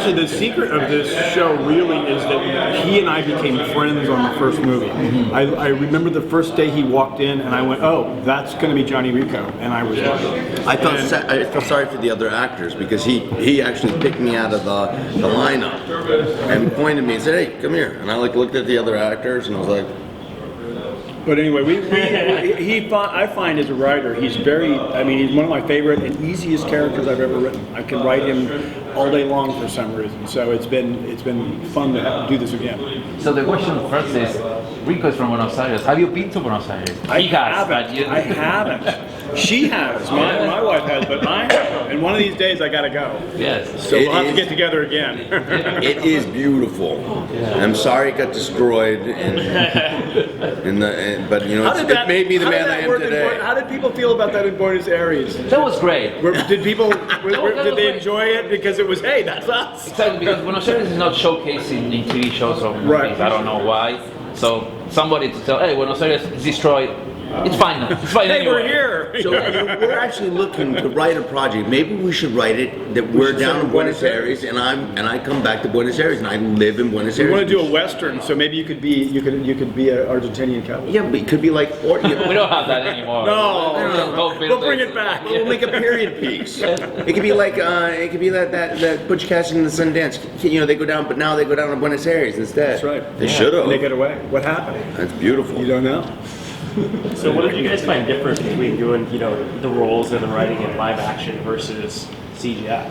actually, the secret of this show really is that he and I became friends on the first movie. I remember the first day he walked in, and I went, "Oh, that's going to be Johnny Rico," and I was like, I felt sorry for the other actors because he actually picked me out of the lineup and pointed me and said, "Hey, come here," and I looked at the other actors and I was like. But anyway, I find as a writer, he's he's one of my favorite and easiest characters I've ever written. I can write him all day long for some reason. So it's been fun to do this again. So the question first is, Rico is from Buenos Aires. Have you been to Buenos Aires? I haven't. She has. My wife has, but I haven't. And one of these days I gotta go. Yes. So we'll have to get together again. It is beautiful. Yeah. I'm sorry it got destroyed, but you know, it made me the man I am today. How did people feel about that in Buenos Aires? That was great. Did people? Did they enjoy it because it was, hey, that's us? Exactly, because Buenos Aires is not showcased in TV shows or movies. Right. I don't know why. So somebody to tell, hey, Buenos Aires is destroyed. It's fine now. It's fine hey, anyway. we're here. So we're actually looking to write a project. Maybe we should write it that we're down in Buenos Aires, and I come back to Buenos Aires, and I live in Buenos Aires. We want to do a Western, so maybe you could be an Argentinian cowboy. Yeah, but it could be like. We don't have that anymore. No. We'll bring it back. We'll make a period piece. It could be like that Butch Cassidy and the Sundance. You know, they go down, but now they go down to Buenos Aires instead. That's right. They should have. And they get away. What happened? That's beautiful. You don't know. So what did you guys find different between doing, the roles and the writing in live action versus CGI?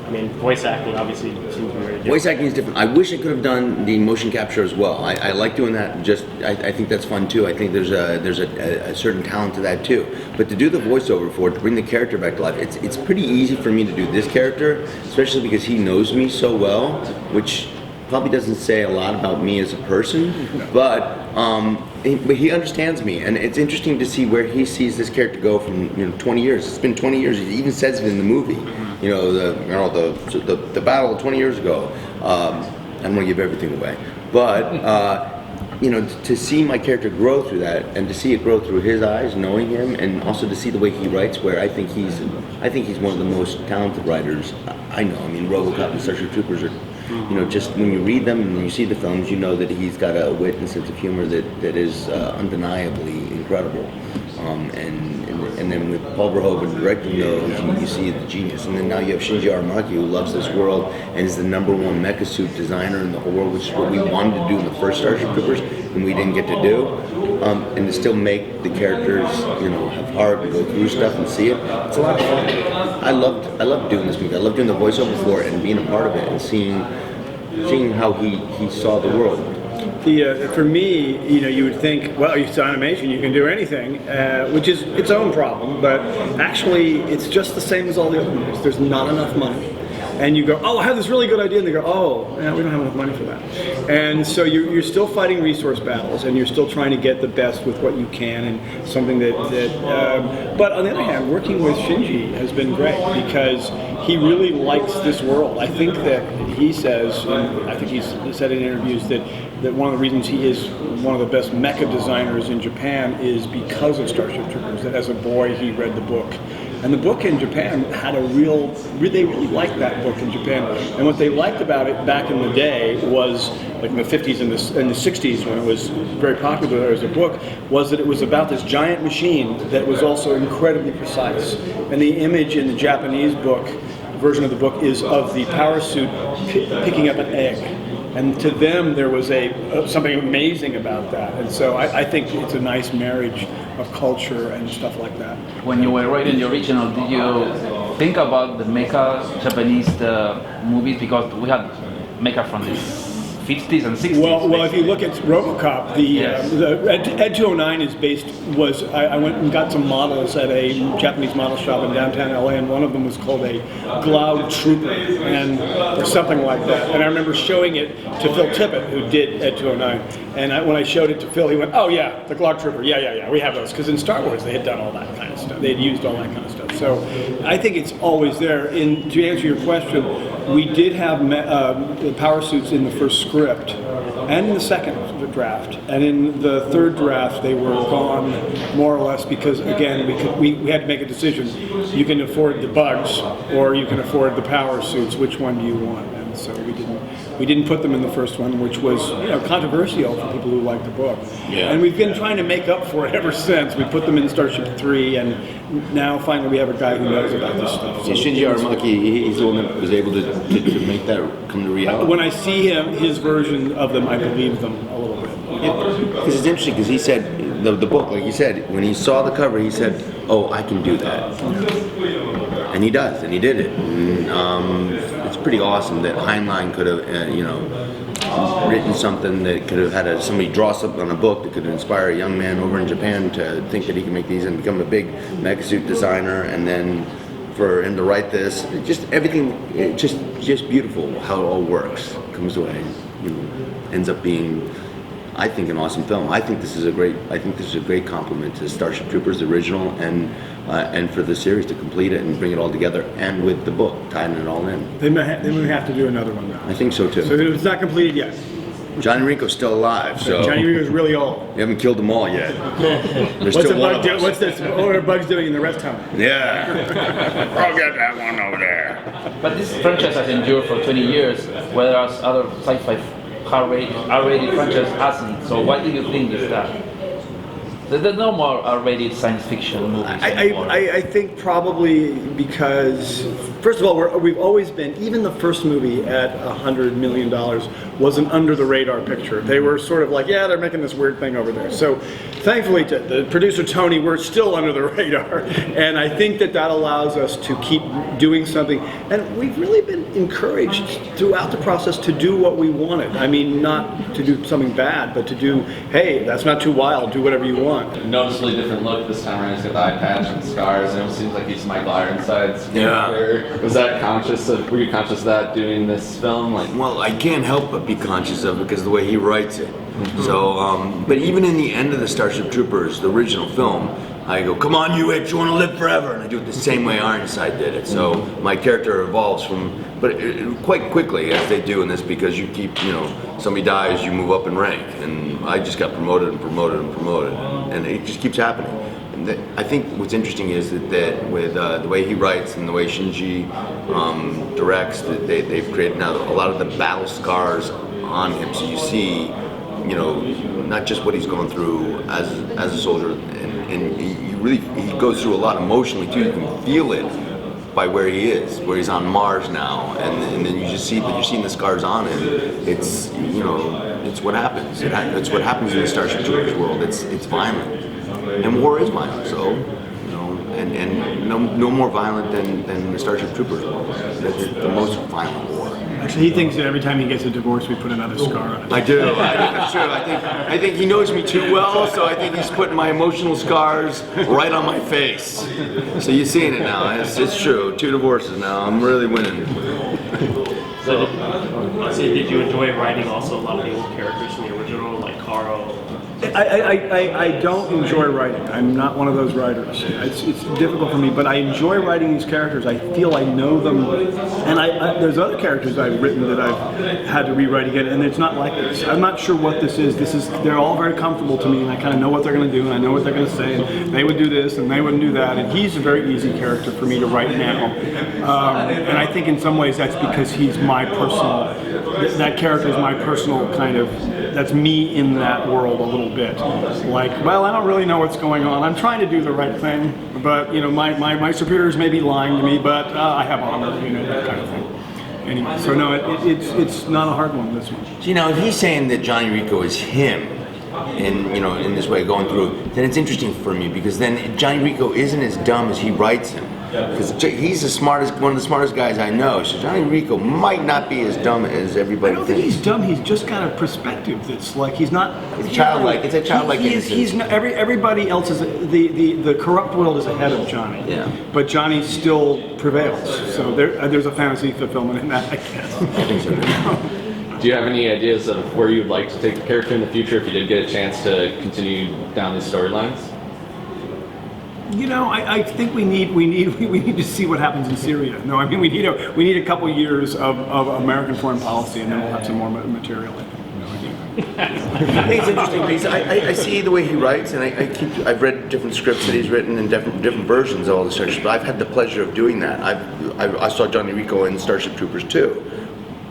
I mean, voice acting obviously seems to be very different. Voice acting is different. I wish I could have done the motion capture as well. I like doing that. I think that's fun too. I think there's a certain talent to that too. But to do the voiceover for it, to bring the character back to life, it's pretty easy for me to do this character, especially because he knows me so well, which probably doesn't say a lot about me as a person, but he understands me, and it's interesting to see where he sees this character go from 20 years. It's been 20 years. He even says it in the movie. The battle 20 years ago. I don't want to give everything away, but to see my character grow through that, and to see it grow through his eyes, knowing him, and also to see the way he writes, where I think he's one of the most talented writers I know. I mean, RoboCop and Starship Troopers are. Just when you read them and you see the films, you know that he's got a wit and sense of humor that is undeniably incredible. And then with Paul Verhoeven directing those, you see the genius. And then now you have Shinji Aramaki, who loves this world and is the #1 mecha suit designer in the whole world, which is what we wanted to do in the first Starship Troopers, and we didn't get to do. And to still make the characters, have heart and go through stuff and see it. It's a lot of fun. I loved doing this movie. I loved doing the voiceover for it and being a part of it and seeing how he saw the world. For me, you would think, well, it's animation, you can do anything, which is its own problem, but actually it's just the same as all the other movies. There's not enough money. And you go, oh, I have this really good idea, and they go, oh, yeah, we don't have enough money for that. And so you're still fighting resource battles, and you're still trying to get the best with what you can, and something but on the other hand, working with Shinji has been great, because he really likes this world. I think that he says, and I think he's said in interviews that one of the reasons he is one of the best mecha designers in Japan is because of Starship Troopers, that as a boy he read the book. And the book in Japan had they really liked that book in Japan. And what they liked about it back in the day was, like in the 50s and the 60s when it was very popular as a book, was that it was about this giant machine that was also incredibly precise. And the image in the Japanese version of the book is of the power suit picking up an egg. And to them, there was something amazing about that. And so I think it's a nice marriage of culture and stuff like that. When you were writing the original, did you think about the mecha Japanese movies? Because we had mecha from the 50s and 60s. Well, if you look at RoboCop, the Ed 209 I went and got some models at a Japanese model shop in downtown LA, and one of them was called a Gloud Trooper, or something like that. And I remember showing it to Phil Tippett, who did Ed 209. And when I showed it to Phil, he went, "Oh yeah, the Gloud Trooper, yeah, we have those." Because in Star Wars, they had done all that kind of stuff. They had used all that kind of stuff. So I think it's always there. To answer your question, we did have the power suits in the first script and in the second draft, and in the third draft they were gone more or less because, again, we had to make a decision. You can afford the bugs or you can afford the power suits. Which one do you want? And so we didn't put them in the first one, which was controversial for people who like the book. Yeah. And we've been trying to make up for it ever since. We put them in Starship 3, and now finally we have a guy who knows about this stuff. So Shinji Aramaki, he's the one that was able to make that come to reality. when I see his version of them, I believe them a little bit. Because it's interesting, because he said, the book, like he said, when he saw the cover, he said, oh, I can do that. And he does, and he did it. And, it's pretty awesome that Heinlein could have, written something that could have had somebody draw something on a book that could inspire a young man over in Japan to think that he can make these and become a big mecha suit designer, and then for him to write this, just everything, just beautiful how it all works, comes away, ends up being, I think, an awesome film. I think this is a great compliment to Starship Troopers, the original, and for the series to complete it and bring it all together, and with the book, tying it all in. They may have to do another one now. I think so too. So it's not completed yet. Johnny Rico's still alive, so Johnny Rico's really old. we haven't killed them all yet. There's What's still one of us. What's this? What are bugs doing in the rest time? Yeah. I'll get that one over there. But this franchise has endured for 20 years, whereas other sci-fi R-rated franchise hasn't. So why do you think is that? There's no more R-rated science fiction movies anymore. I think probably because, first of all, we've always been, even the first movie at $100 million was an under-the-radar picture. They were sort of like, yeah, they're making this weird thing over there. So thankfully, to the producer Tony, we're still under the radar. And I think that allows us to keep doing something. And we've really been encouraged throughout the process to do what we wanted. I mean, not to do something bad, but to do, hey, that's not too wild, do whatever you want. Noticeably different look this time around. He's got the eye patch and the scars, and it seems like he's Michael Ironside's character. Was that were you conscious of that doing this film? Well, I can't help but be conscious of it because of the way he writes it. So, but even in the end of the Starship Troopers, the original film, I go, come on, you apes, you want to live forever. And I do it the same way Ironside did it. So my character evolves quite quickly, as they do in this, because you keep, somebody dies, you move up in rank. And I just got promoted and promoted and promoted. And it just keeps happening. And I think what's interesting is that with the way he writes and the way Shinji directs, that they've created now a lot of the battle scars on him. So you see, not just what he's going through as a soldier, and he goes through a lot emotionally too. You can feel it by where he is, where he's on Mars now, and then you just see that you're seeing the scars on him. It's it's what happens. It's what happens in the Starship Troopers world. It's violent, and war is violent. So and no more violent than the Starship Troopers world. That's the most violent war. Actually, he thinks that every time he gets a divorce, we put another scar on it. I do. That's true. I think he knows me too well, so I think he's putting my emotional scars right on my face. So you're seeing it now. It's true. 2 divorces now. I'm really winning. So, did you enjoy writing also a lot of the old characters from the original, like Carl? I don't enjoy writing. I'm not one of those writers. It's difficult for me, but I enjoy writing these characters. I feel I know them, and there's other characters I've written that I've had to rewrite again, and it's not like this. I'm not sure what this is. They're all very comfortable to me, and I kind of know what they're going to do, and I know what they're going to say, and they would do this, and they wouldn't do that, and he's a very easy character for me to write now. And I think in some ways that's because he's my personal, that character is my personal kind of, that's me in that world a little bit. Like, well, I don't really know what's going on. I'm trying to do the right thing, but my superiors may be lying to me, but I have honor, that kind of thing. Anyway, so no, it's not a hard one, this one. So, if he's saying that Johnny Rico is him, in this way going through, then it's interesting for me, because then Johnny Rico isn't as dumb as he writes him. Because he's one of the smartest guys I know. So Johnny Rico might not be as dumb as everybody I don't thinks. think he's dumb. He's just got a perspective that's like he's not. It's childlike. It's a childlike innocence. He's not, everybody else is the corrupt world is ahead of Johnny. Yeah. But Johnny still prevails. So there's a fantasy fulfillment in that, I guess. I think so. Do you have any ideas of where you'd like to take the character in the future if you did get a chance to continue down these storylines? I think we need to see what happens in Syria. No, I mean we need a couple years of American foreign policy, and then we'll have some more material. I think it's interesting because I see the way he writes, and I've read different scripts that he's written and different versions of all the Starship. But I've had the pleasure of doing that. I saw Johnny Rico in Starship Troopers too,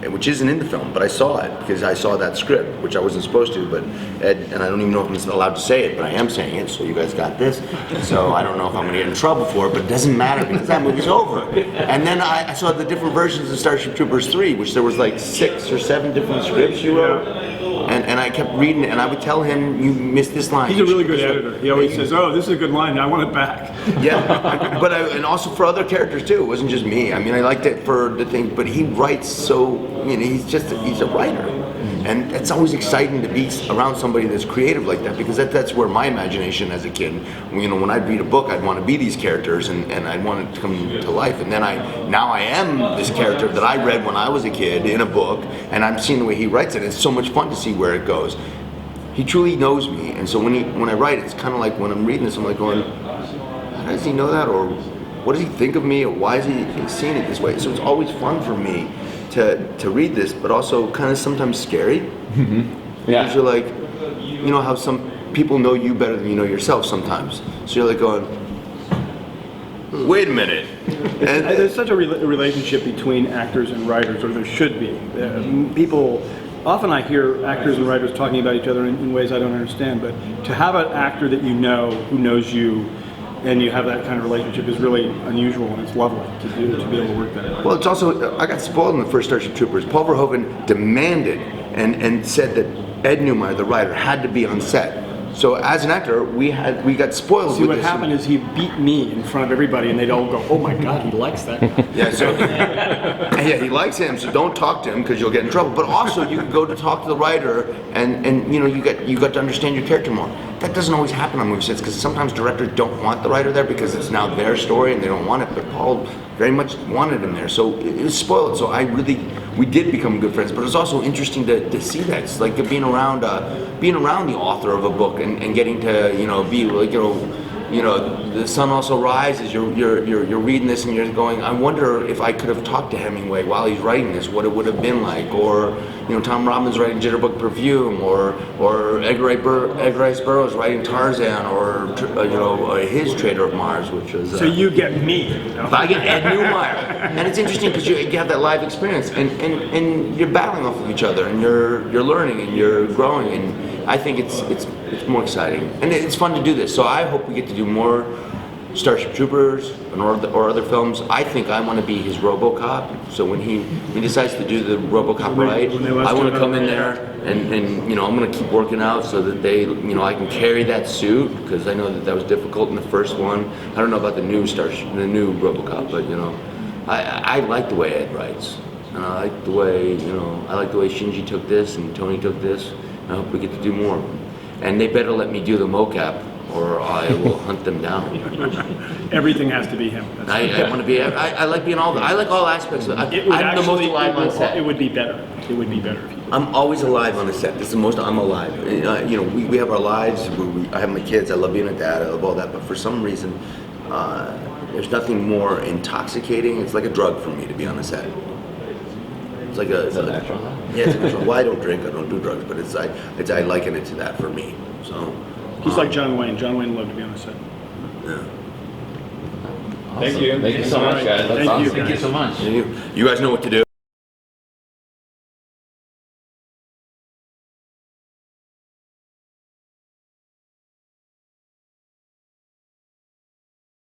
which isn't in the film, but I saw it because I saw that script, which I wasn't supposed to, but Ed, and I don't even know if I'm allowed to say it, but I am saying it, so you guys got this. So I don't know if I'm gonna get in trouble for it, but it doesn't matter because that movie's over. And then I saw the different versions of Starship Troopers 3, which there was like 6 or 7 different scripts you wrote. And I kept reading it, and I would tell him, you missed this line. He's a really good editor. He always says, "Oh, this is a good line. I want it back." Yeah, but and also for other characters too. It wasn't just me. I mean, I liked it for the thing, but he writes so. He's a writer, and it's always exciting to be around somebody that's creative like that because that's where my imagination as a kid. When I'd read a book, I'd want to be these characters, and I'd want it to come to life. And then now I am this character that I read when I was a kid in a book, and I'm seeing the way he writes it. It's so much fun to see where it goes. He truly knows me, and so when I write, it's kind of like when I'm reading this, I'm like going, how does he know that, or what does he think of me, or why is he seeing it this way? So it's always fun for me to read this, but also kind of sometimes scary. Yeah. Because you're like, you know how some people know you better than you know yourself sometimes. So you're like going, wait a minute. And There's such a relationship between actors and writers, or there should be. People, often I hear actors and writers talking about each other in ways I don't understand, but to have an actor that you know, who knows you, and you have that kind of relationship is really unusual, and it's lovely to be able to work that. well, it's also, I got spoiled in the first Starship Troopers. Paul Verhoeven demanded and said that Ed Neumeyer, the writer, had to be on set. So as an actor, we got spoiled See, with what this. happened is he beat me in front of everybody, and they'd all go, "Oh my God, he likes that." Yeah, so yeah, he likes him, so don't talk to him because you'll get in trouble. But also, you can go to talk to the writer, and you got to understand your character more. That doesn't always happen on movie sets because sometimes directors don't want the writer there because it's now their story and they don't want it. But Paul very much wanted him there, so it was spoiled. So we did become good friends. But it's also interesting to see that. It's like being around the author of a book and getting to be like the sun also rises. You're reading this and you're going, I wonder if I could have talked to Hemingway while he's writing this, what it would have been like. Or Tom Robbins writing Jitterbug Perfume, or Edgar Rice Burroughs writing Tarzan, or his Traitor of Mars, which was. So you get me. But I get Ed Neumeyer, and it's interesting because you have that live experience, and you're battling off of each other, and you're learning and you're growing, and I think it's more exciting, and it's fun to do this. So I hope we get to do more Starship Troopers or other films. I think I want to be his RoboCop. So when he decides to do the RoboCop right, I want to come in there and I'm going to keep working out so that I can carry that suit because I know that was difficult in the first one. I don't know about the new RoboCop, but I like the way Ed writes, and I like the way Shinji took this and Tony took this. I hope we get to do more of them, and they better let me do the mocap, or I will hunt them down. Everything has to be him. I want to be. I like being I like all aspects of it. I'm the most alive on set. It would be better. It would be better if you. I'm always alive on the set. This is the most I'm alive. We have our lives. I have my kids. I love being a dad. I love all that. But for some reason, there's nothing more intoxicating. It's like a drug for me to be on the set. It's like a natural. Yeah, it's a natural. Well, I don't drink. I don't do drugs. But I liken it to that for me. So. He's like John Wayne. John Wayne loved to be on the set. Yeah. Thank you. Thank you so much, guys. That's Thank you, awesome. Thank you so much. You guys know what to do.